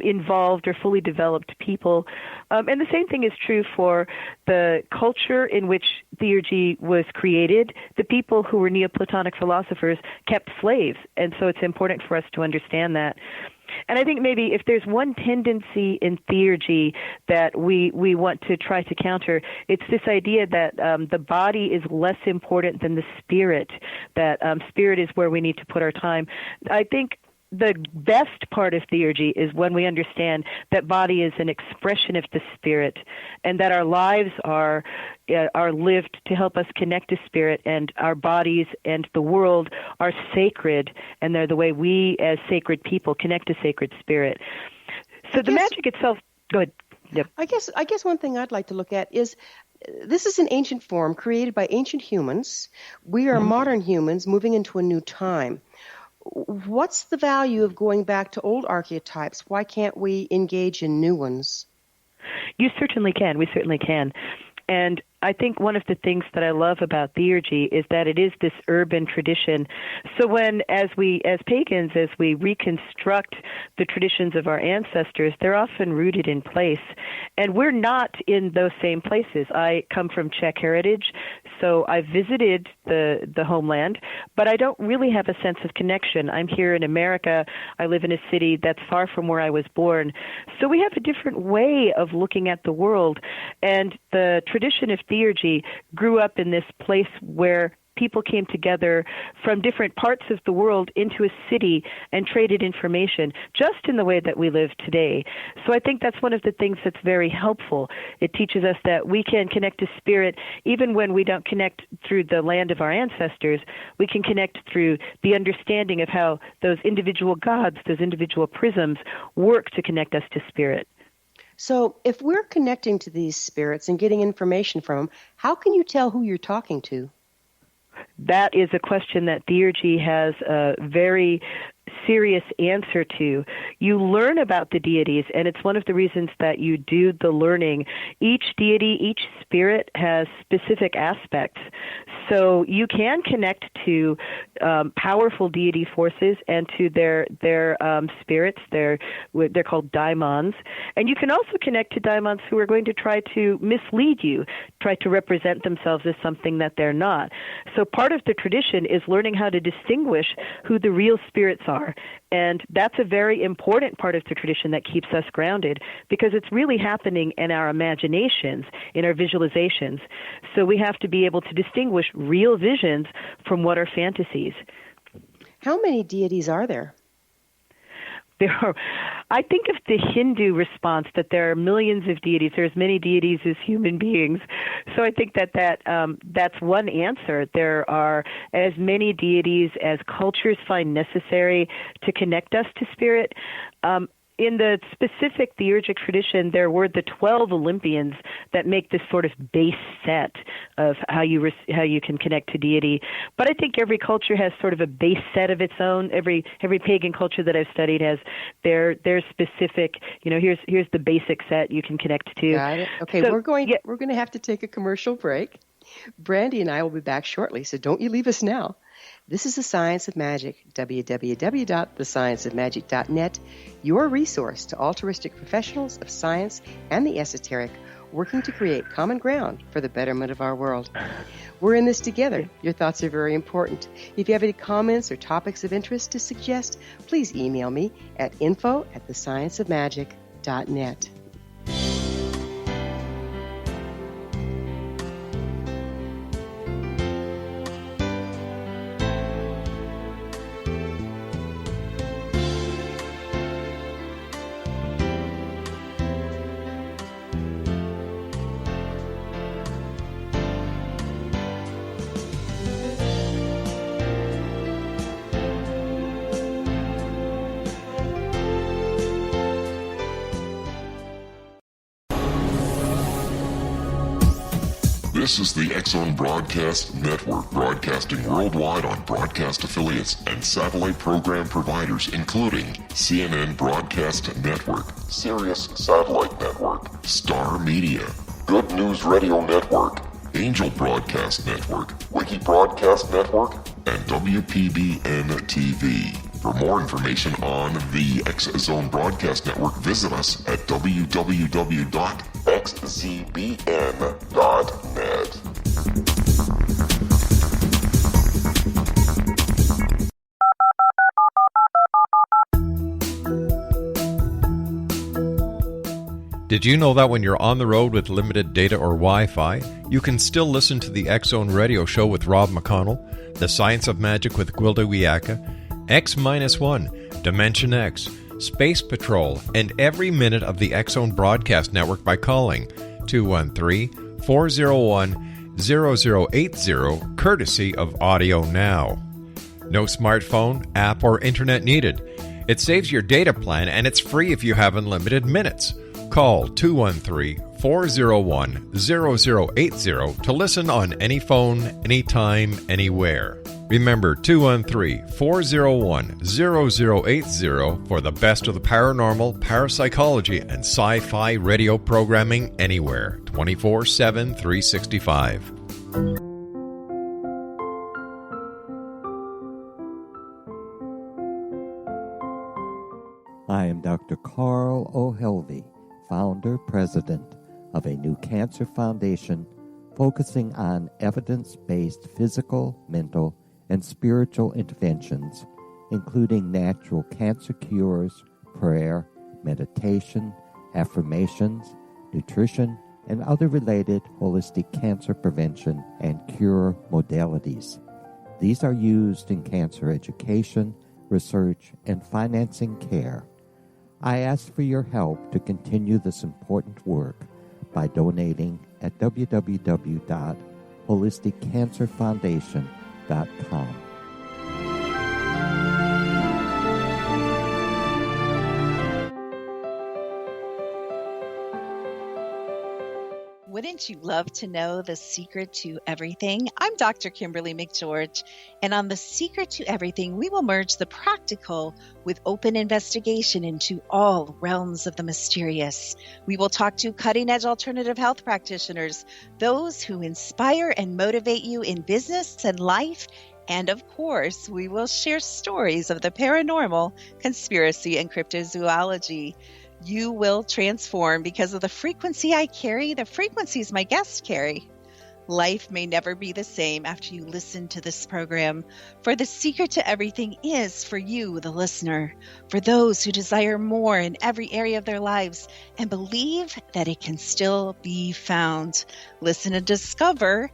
Speaker 5: involved or fully developed people. And the same thing is true for the culture in which theurgy was created. The people who were Neoplatonic philosophers kept slaves, and so it's important for us to understand that. And I think maybe if there's one tendency in theurgy that we want to try to counter, it's this idea that the body is less important than the spirit, that spirit is where we need to put our time. I think the best part of theurgy is when we understand that body is an expression of the spirit, and that our lives are lived to help us connect to spirit, and our bodies and the world are sacred, and they're the way we as sacred people connect to sacred spirit. So the magic itself, go ahead. Yep.
Speaker 2: I guess one thing I'd like to look at is, this is an ancient form created by ancient humans. We are modern humans moving into a new time. What's the value of going back to old archetypes? Why can't we engage in new ones?
Speaker 5: You certainly can. We certainly can. And I think one of the things that I love about theurgy is that it is this urban tradition. So as pagans, as we reconstruct the traditions of our ancestors, they're often rooted in place. And we're not in those same places. I come from Czech heritage, so I visited the homeland, but I don't really have a sense of connection. I'm here in America. I live in a city that's far from where I was born. So we have a different way of looking at the world. And the tradition of theurgy grew up in this place where people came together from different parts of the world into a city and traded information, just in the way that we live today. So I think that's one of the things that's very helpful. It teaches us that we can connect to spirit even when we don't connect through the land of our ancestors. We can connect through the understanding of how those individual gods, those individual prisms, work to connect us to spirit.
Speaker 2: So if we're connecting to these spirits and getting information from them, how can you tell who you're talking to?
Speaker 5: That is a question that theurgy has a very serious answer to. You learn about the deities, and it's one of the reasons that you do the learning. Each deity, each spirit has specific aspects. So you can connect to powerful deity forces and to their spirits. They're called daimons. And you can also connect to daimons who are going to try to mislead you, try to represent themselves as something that they're not. So part of the tradition is learning how to distinguish who the real spirits are. And that's a very important part of the tradition that keeps us grounded, because it's really happening in our imaginations, in our visualizations. So we have to be able to distinguish real visions from what are fantasies.
Speaker 2: How many deities are there?
Speaker 5: I think of the Hindu response that there are millions of deities. There are as many deities as human beings. So I think that's one answer. There are as many deities as cultures find necessary to connect us to spirit. In the specific theurgic tradition, there were the 12 Olympians that make this sort of base set of how you can connect to deity. But I think every culture has sort of a base set of its own. Every pagan culture that I've studied has their specific. Here's the basic set you can connect to.
Speaker 2: Got it. Okay, so, we're going to have to take a commercial break. Brandy and I will be back shortly, so don't you leave us now. This is The Science of Magic, www.thescienceofmagic.net, your resource to altruistic professionals of science and the esoteric, working to create common ground for the betterment of our world. We're in this together. Your thoughts are very important. If you have any comments or topics of interest to suggest, please email me at info@thescienceofmagic.net.
Speaker 1: This is the X-Zone Broadcast Network, broadcasting worldwide on broadcast affiliates and satellite program providers, including CNN Broadcast Network, Sirius Satellite Network, Star Media, Good News Radio Network, Angel Broadcast Network, Wiki Broadcast Network, and WPBN TV. For more information on the X-Zone Broadcast Network, visit us at www.xzbn.net.
Speaker 3: Did you know that when you're on the road with limited data or Wi-Fi, you can still listen to the X-Zone Radio Show with Rob McConnell, The Science of Magic with Gwilda Wiyaka, X-1, Dimension X, Space Patrol, and every minute of the X-Zone Broadcast Network by calling 213-401-0080, courtesy of Audio Now. No smartphone, app, or internet needed. It saves your data plan, and it's free if you have unlimited minutes. Call 213-401-0080 to listen on any phone, anytime, anywhere. Remember 213-401-0080 for the best of the paranormal, parapsychology, and sci-fi radio programming anywhere, 24/7, 365.
Speaker 6: I am Dr. Carl O'Helvey, founder, president of a new cancer foundation focusing on evidence-based physical, mental, and spiritual interventions, including natural cancer cures, prayer, meditation, affirmations, nutrition, and other related holistic cancer prevention and cure modalities. These are used in cancer education, research, and financing care. I ask for your help to continue this important work by donating at www.holisticcancerfoundation.com.
Speaker 7: Wouldn't you love to know the secret to everything? I'm Dr. Kimberly McGeorge, and on The Secret to Everything, we will merge the practical with open investigation into all realms of the mysterious. We will talk to cutting-edge alternative health practitioners, those who inspire and motivate you in business and life, and of course, we will share stories of the paranormal, conspiracy, and cryptozoology. You will transform because of the frequency I carry, the frequencies my guests carry. Life may never be the same after you listen to this program, for the secret to everything is for you, the listener, for those who desire more in every area of their lives and believe that it can still be found. Listen and discover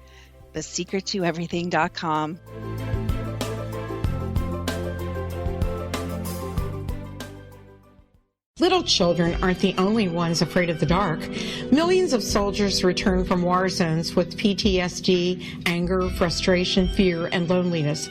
Speaker 7: thesecrettoeverything.com.
Speaker 8: Little children aren't the only ones afraid of the dark. Millions of soldiers return from war zones with PTSD, anger, frustration, fear, and loneliness,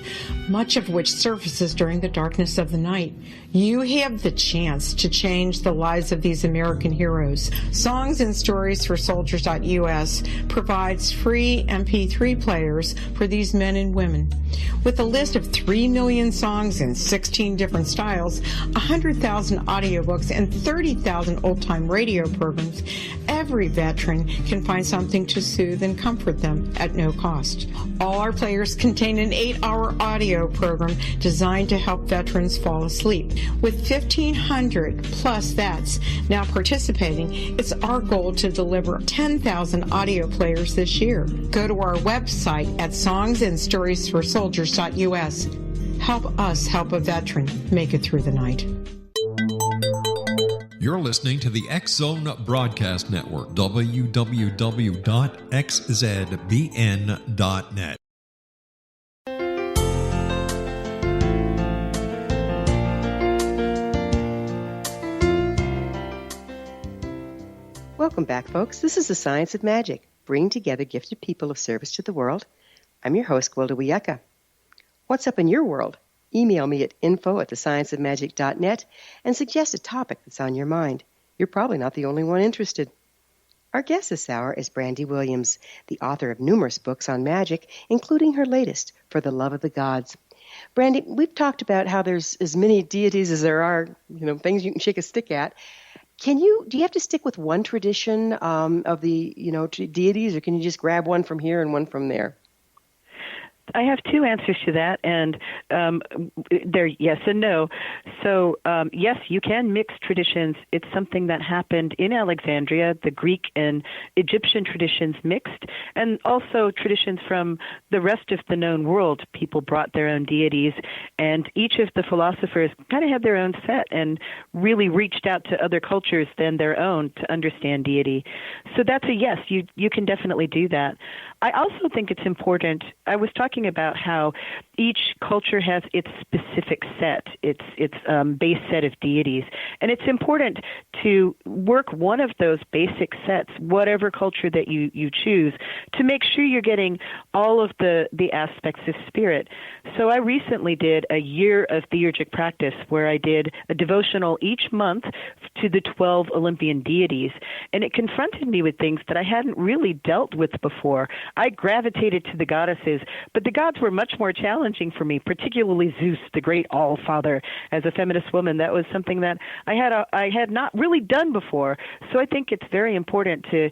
Speaker 8: much of which surfaces during the darkness of the night. You have the chance to change the lives of these American heroes. Songs and Stories for Soldiers.us provides free MP3 players for these men and women. With a list of 3 million songs in 16 different styles, 100,000 audiobooks, and 30,000 old-time radio programs, every veteran can find something to soothe and comfort them at no cost. All our players contain an 8-hour audio program designed to help veterans fall asleep. With 1,500 plus vets now participating, it's our goal to deliver 10,000 audio players this year. Go to our website at songsandstoriesforsoldiers.us. Help us help a veteran make it through the night.
Speaker 3: You're listening to the X-Zone Broadcast Network, www.xzbn.net.
Speaker 2: Welcome back, folks. This is The Science of Magic, bringing together gifted people of service to the world. I'm your host, Gwilda Wiyaka. What's up in your world? Email me at info@thescienceofmagic.net and suggest a topic that's on your mind. You're probably not the only one interested. Our guest this hour is Brandy Williams, the author of numerous books on magic, including her latest, For the Love of the Gods. Brandy, we've talked about how there's as many deities as there are, things you can shake a stick at. Do you have to stick with one tradition of the, deities, or can you just grab one from here and one from there?
Speaker 5: I have two answers to that, and they're yes and no. So, yes, you can mix traditions. It's something that happened in Alexandria. The Greek and Egyptian traditions mixed, and also traditions from the rest of the known world. People brought their own deities, and each of the philosophers kind of had their own set and really reached out to other cultures than their own to understand deity. So that's a yes. You can definitely do that. I also think it's important. I was talking about how each culture has its specific set, its base set of deities, and it's important to work one of those basic sets, whatever culture that you choose, to make sure you're getting all of the aspects of spirit. So I recently did a year of theurgic practice where I did a devotional each month to the 12 Olympian deities, and it confronted me with things that I hadn't really dealt with before. I gravitated to the goddesses, but the gods were much more challenging for me, particularly Zeus, the great all-father. As a feminist woman, that was something that I had not really done before. So I think it's very important to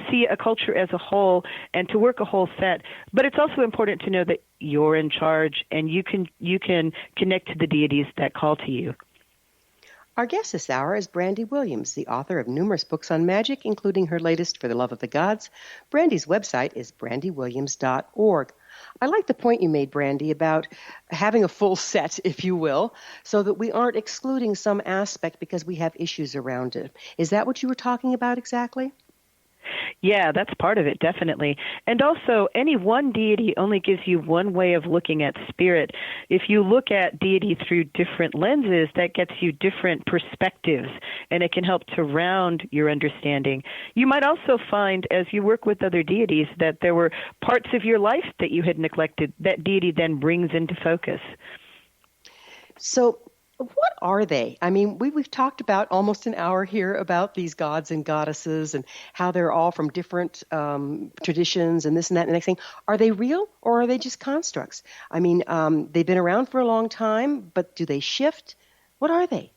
Speaker 5: see a culture as a whole and to work a whole set. But it's also important to know that you're in charge and you can connect to the deities that call to you.
Speaker 2: Our guest this hour is Brandy Williams, the author of numerous books on magic, including her latest, For the Love of the Gods. Brandy's website is brandywilliams.org. I like the point you made, Brandy, about having a full set, if you will, so that we aren't excluding some aspect because we have issues around it. Is that what you were talking about exactly?
Speaker 5: Yeah, that's part of it, definitely. And also, any one deity only gives you one way of looking at spirit. If you look at deity through different lenses, that gets you different perspectives, and it can help to round your understanding. You might also find, as you work with other deities, that there were parts of your life that you had neglected that deity then brings into focus.
Speaker 2: So, what are they? I mean, we've talked about almost an hour here about these gods and goddesses and how they're all from different traditions and this and that and the next thing. Are they real or are they just constructs? I mean, they've been around for a long time, but do they shift? What are they?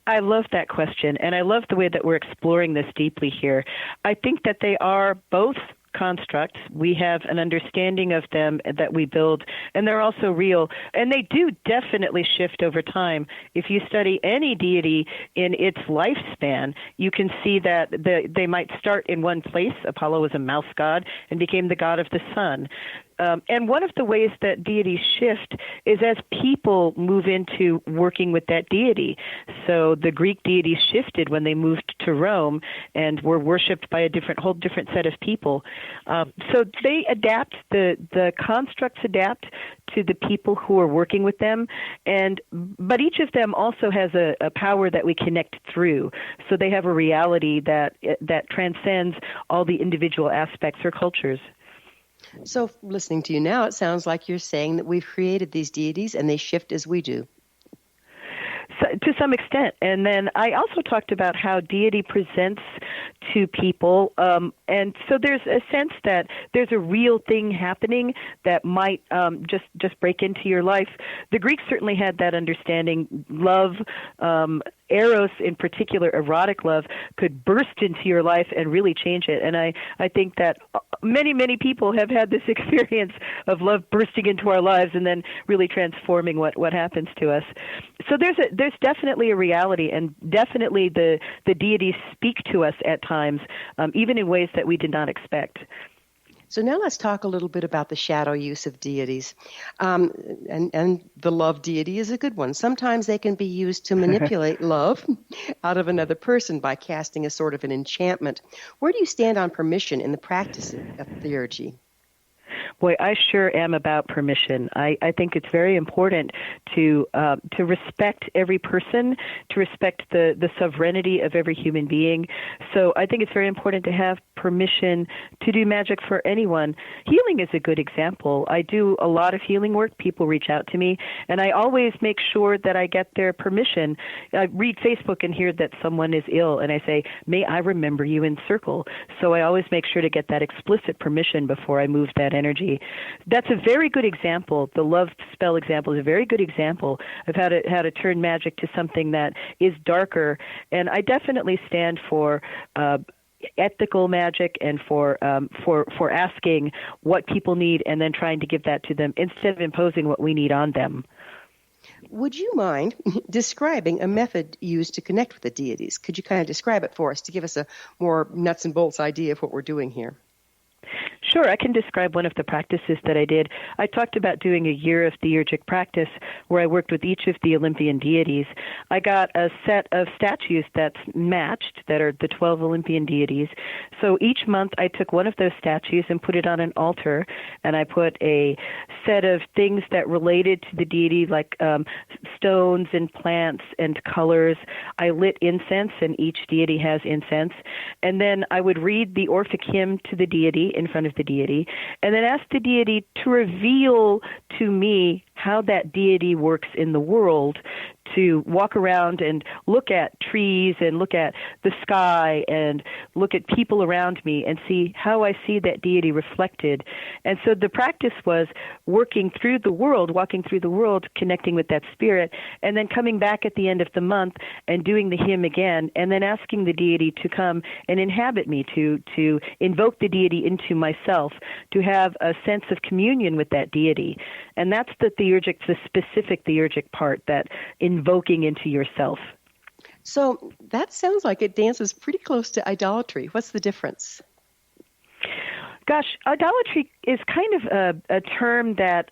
Speaker 5: I love that question, and I love the way that we're exploring this deeply here. I think that they are both constructs. We have an understanding of them that we build, and they're also real. And they do definitely shift over time. If you study any deity in its lifespan, you can see that they might start in one place. Apollo was a mouse god and became the god of the sun. And one of the ways that deities shift is as people move into working with that deity. So the Greek deities shifted when they moved to Rome and were worshipped by a whole different set of people. So they adapt, the constructs adapt to the people who are working with them, but each of them also has a power that we connect through. So they have a reality that transcends all the individual aspects or cultures.
Speaker 2: So listening to you now, it sounds like you're saying that we've created these deities and they shift as we do.
Speaker 5: So, to some extent. And then I also talked about how deity presents to people. And so there's a sense that there's a real thing happening that might just break into your life. The Greeks certainly had that understanding. Love, eros in particular, erotic love, could burst into your life and really change it. And I think that many, many people have had this experience of love bursting into our lives and then really transforming what happens to us. So there's definitely a reality, and definitely the deities speak to us at times, even in ways that we did not expect.
Speaker 2: So now let's talk a little bit about the shadow use of deities. And the love deity is a good one. Sometimes they can be used to manipulate love out of another person by casting a sort of an enchantment. Where do you stand on permission in the practice of theurgy?
Speaker 5: Boy, I sure am about permission. I think it's very important to respect every person, to respect the sovereignty of every human being. So I think it's very important to have permission to do magic for anyone. Healing is a good example. I do a lot of healing work. People reach out to me, and I always make sure that I get their permission. I read Facebook and hear that someone is ill, and I say, may I remember you in circle? So I always make sure to get that explicit permission before I move that energy. That's a very good example. The love spell example is a very good example of how to turn magic to something that is darker. And I definitely stand for ethical magic and for asking what people need and then trying to give that to them instead of imposing what we need on them.
Speaker 2: Would you mind describing a method used to connect with the deities? Could you kind of describe it for us to give us a more nuts and bolts idea of what we're doing here?
Speaker 5: Sure, I can describe one of the practices that I did. I talked about doing a year of theurgic practice where I worked with each of the Olympian deities. I got a set of statues that's matched, that are the 12 Olympian deities. So each month I took one of those statues and put it on an altar, and I put a set of things that related to the deity, like stones and plants and colors. I lit incense, and each deity has incense. And then I would read the Orphic hymn to the deity in front of the deity, and then ask the deity to reveal to me how that deity works in the world, to walk around and look at trees and look at the sky and look at people around me and see how I see that deity reflected. And so the practice was working through the world, walking through the world, connecting with that spirit, and then coming back at the end of the month and doing the hymn again, and then asking the deity to come and inhabit me, to invoke the deity into myself, to have a sense of communion with that deity. And that's the specific theurgic part, that invoking into yourself.
Speaker 2: So that sounds like it dances pretty close to idolatry. What's the difference?
Speaker 5: Gosh, idolatry is kind of a term that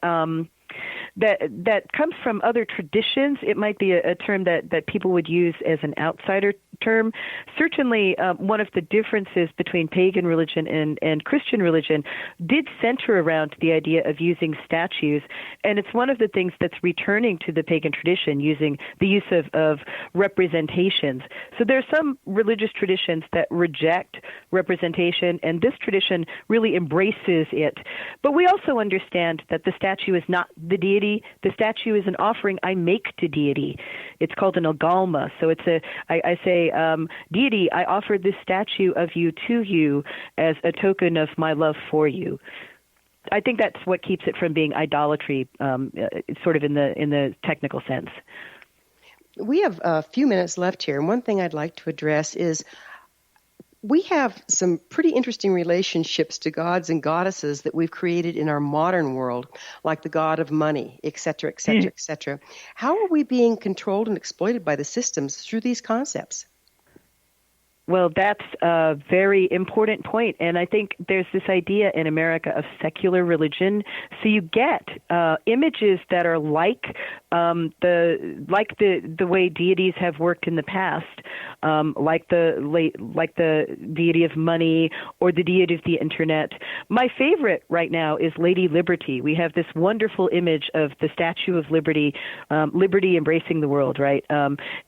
Speaker 5: that comes from other traditions. It might be a term that people would use as an outsider term. Certainly, one of the differences between pagan religion and Christian religion did center around the idea of using statues, and it's one of the things that's returning to the pagan tradition, using the use of representations. So there are some religious traditions that reject representation, and this tradition really embraces it. But we also understand that the statue is not the deity. The statue is an offering I make to deity. It's called an agalma. So it's I say, deity, I offer this statue of you to you as a token of my love for you. I think that's what keeps it from being idolatry, sort of in the technical sense.
Speaker 2: We have a few minutes left here, and one thing I'd like to address is we have some pretty interesting relationships to gods and goddesses that we've created in our modern world, like the god of money, et cetera, et cetera, et cetera. How are we being controlled and exploited by the systems through these concepts?
Speaker 5: Well, that's a very important point, and I think there's this idea in America of secular religion. So you get images that are like the way deities have worked in the past, like the deity of money or the deity of the internet. My favorite right now is Lady Liberty. We have this wonderful image of the Statue of Liberty, liberty embracing the world, right?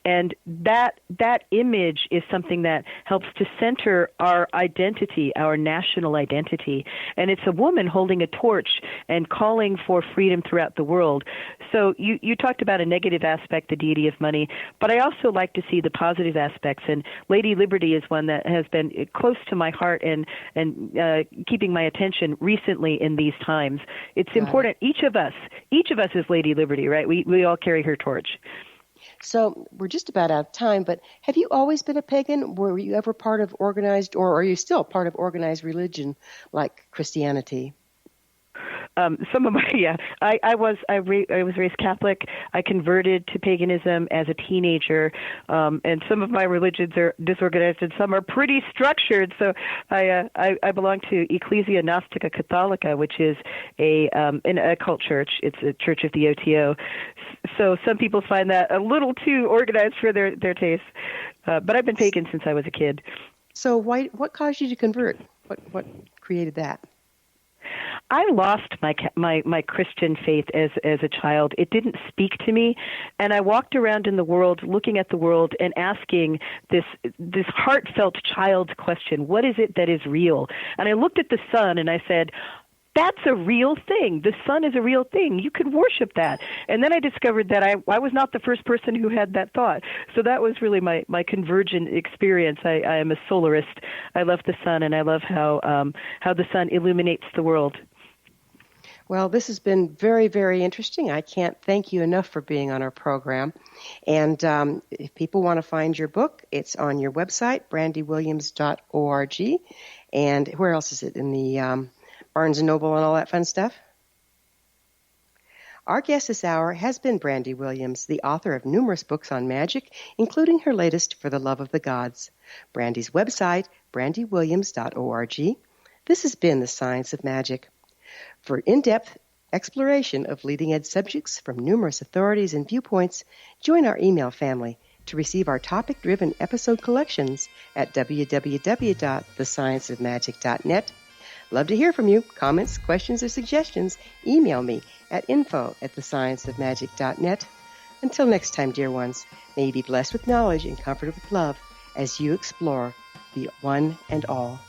Speaker 5: And that image is something that helps to center our identity, our national identity. And it's a woman holding a torch and calling for freedom throughout the world. So you talked about a negative aspect, the deity of money, but I also like to see the positive aspects. And Lady Liberty is one that has been close to my heart and keeping my attention recently in these times. It's important. Each of us is Lady Liberty, right? We all carry her torch.
Speaker 2: So we're just about out of time, but have you always been a pagan? Were you ever part of organized, or are you still part of organized religion like Christianity?
Speaker 5: Some of my, yeah, I was raised Catholic. I converted to paganism as a teenager, and some of my religions are disorganized and some are pretty structured. So I belong to Ecclesia Gnostica Catholica, which is an occult church. It's a church of the OTO. So some people find that a little too organized for their taste. But I've been pagan since I was a kid.
Speaker 2: So what caused you to convert? What created that?
Speaker 5: I lost my Christian faith as a child. It didn't speak to me, and I walked around in the world, looking at the world and asking this heartfelt child's question: what is it that is real? And I looked at the sun and I said, that's a real thing. The sun is a real thing. You could worship that. And then I discovered that I was not the first person who had that thought. So that was really my convergent experience. I am a solarist. I love the sun, and I love how the sun illuminates the world.
Speaker 2: Well, this has been very, very interesting. I can't thank you enough for being on our program. And if people want to find your book, it's on your website, brandywilliams.org. And where else is it? In the Barnes & Noble and all that fun stuff? Our guest this hour has been Brandy Williams, the author of numerous books on magic, including her latest, For the Love of the Gods. Brandy's website, brandywilliams.org. This has been The Science of Magic. For in-depth exploration of leading-edge subjects from numerous authorities and viewpoints, join our email family to receive our topic-driven episode collections at www.thescienceofmagic.net. Love to hear from you. Comments, questions, or suggestions, email me at info@thescienceofmagic.net. Until next time, dear ones, may you be blessed with knowledge and comforted with love as you explore the one and all.